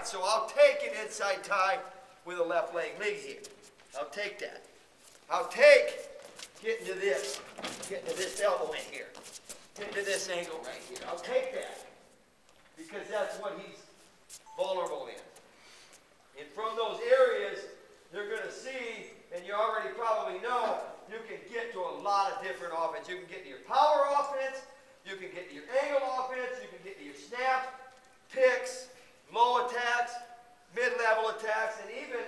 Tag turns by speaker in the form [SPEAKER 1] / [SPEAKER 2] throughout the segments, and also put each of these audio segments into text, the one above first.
[SPEAKER 1] So I'll take an inside tie with a left leg lead here. I'll take that. I'll take, get into this elbow in here. Get into this angle right here. I'll take that because that's what he's vulnerable in. And from those areas, you're going to see, and you already probably know, you can get to a lot of different offense. You can get to your power offense, you can get to your angle offense, you can get to your snap, picks, low attacks, mid-level attacks, and even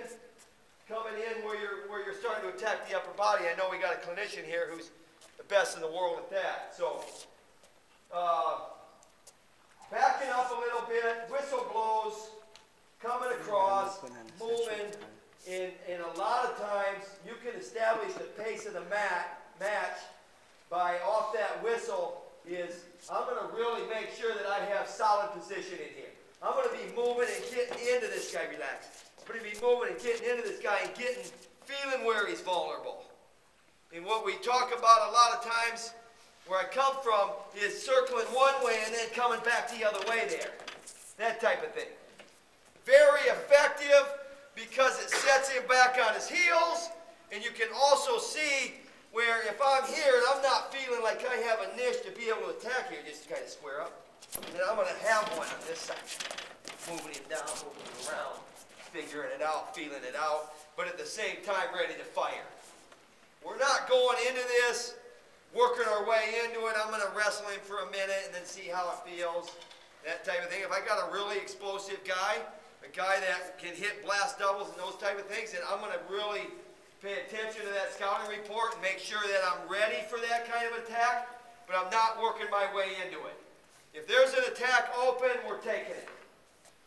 [SPEAKER 1] coming in where you're starting to attack the upper body. I know we got a clinician here who's the best in the world at that. So, backing up a little bit, whistle blows, coming across, moving, and a lot of times you can establish the pace of the match by off that whistle is I'm going to really make sure that I have solid position in here. I'm going to be moving and getting into this guy, relax. I'm going to be moving and getting into this guy and feeling where he's vulnerable. And what we talk about a lot of times, where I come from, is circling one way and then coming back the other way there. That type of thing. Very effective because it sets him back on his heels, and you can also see where if I'm here and I'm not feeling like I have a niche to be able to attack here, just kind of square up, and I'm going to have one on this side. Moving him down, moving him around, figuring it out, feeling it out, but at the same time ready to fire. We're not going into this, working our way into it. I'm going to wrestle him for a minute and then see how it feels, that type of thing. If I got a really explosive guy, a guy that can hit blast doubles and those type of things, then I'm going to really pay attention to that scouting report and make sure that I'm ready for that kind of attack, but I'm not working my way into it. If there's an attack open, we're taking it.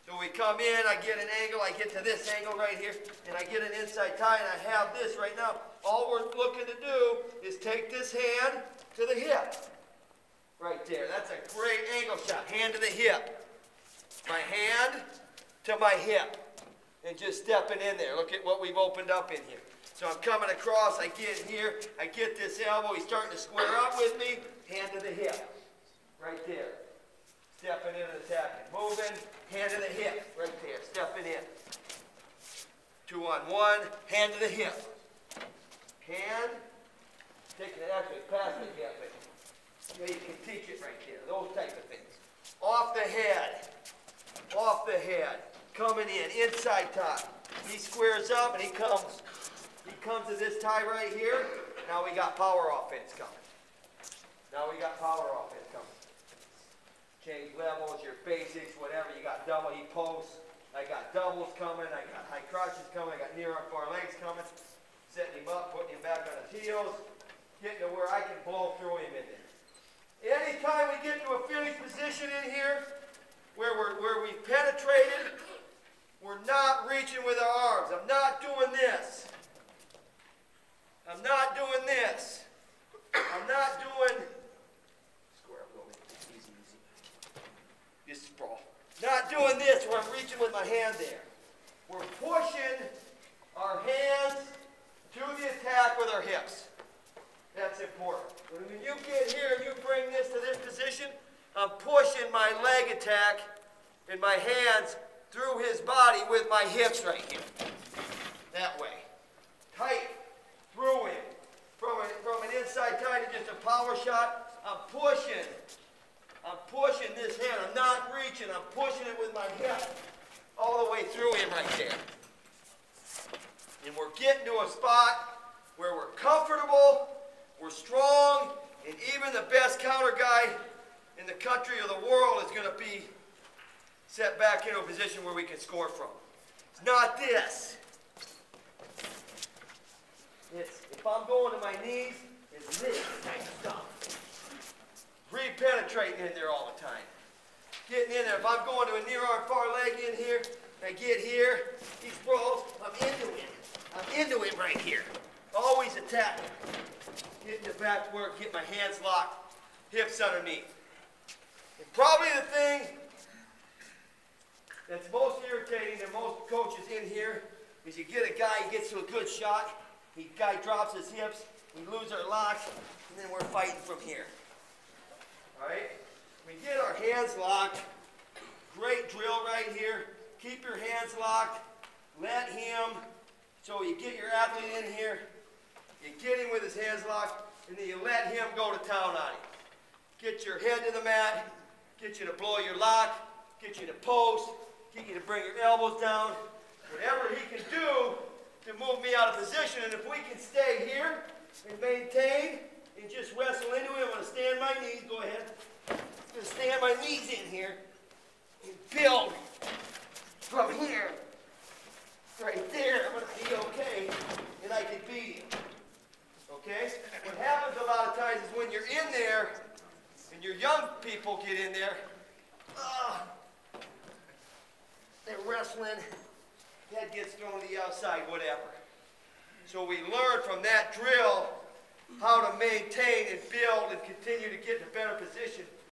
[SPEAKER 1] So we come in, I get an angle, I get to this angle right here, and I get an inside tie, and I have this right now. All we're looking to do is take this hand to the hip. Right there. That's a great angle shot. Hand to the hip. My hand to my hip. And just stepping in there. Look at what we've opened up in here. So I'm coming across, I get in here, I get this elbow, he's starting to square up with me, hand to the hip. Right there. Stepping in and attacking. Moving, hand to the hip. Right there. Stepping in. 2-on-1, hand to the hip. Hand, taking it actually past the hip. But you can teach it right there. Those type of things. Off the head. Off the head. Coming in. Inside tie. He squares up and he comes to this tie right here. Now we got power offense coming. Now we got power offense coming. Change levels, your basics, whatever. You got double, he posts. I got doubles coming. I got high crotches coming. I got near arm far legs coming. Setting him up, putting him back on his heels. Getting to where I can blow through him in there. Anytime we get to a finish position in here, where we've penetrated, we're not reaching with our arms. I'm not doing this. I'm not doing this. I'm not doing... Just sprawl. Not doing this where I'm reaching with my hand there. We're pushing our hands to the attack with our hips. That's important. When you get here and you bring this to this position, I'm pushing my leg attack and my hands through his body with my hips right here. That way. Tight through him. From an inside tie to just a power shot, I'm pushing this hand. I'm not reaching. I'm pushing it with my hip all the way through him right there. And we're getting to a spot where we're comfortable, we're strong, and even the best counter guy in the country or the world is going to be set back into a position where we can score from. It's not this. It's, if I'm going to my knees, it's this type of stuff. Re-penetrating in there all the time. Getting in there. If I'm going to a near arm far leg in here, I get here, he sprawls, I'm into him. I'm into him right here. Always attacking. Getting the back work, get my hands locked, hips underneath. And probably the thing that's most irritating to most coaches in here is you get a guy, he gets to a good shot, the guy drops his hips, we lose our locks, and then we're fighting from here. All right? We get our hands locked. Great drill right here. keep your hands locked, let him, so you get your athlete in here, you get him with his hands locked, and then you let him go to town on him. Get your head to the mat, get you to blow your lock, get you to post, get you to bring your elbows down, whatever he can do to move me out of position. And if we can stay here and maintain and just wrestle into it, I'm going to stand my knees, go ahead. I'm going to stand my knees in here and build from here, right there. I'm going to be okay, and I can beat him. Okay? What happens a lot of times is when you're in there, and your young people get in there, they're wrestling, head gets thrown to the outside, whatever. So we learn from that drill how to maintain and build and continue to get in a better position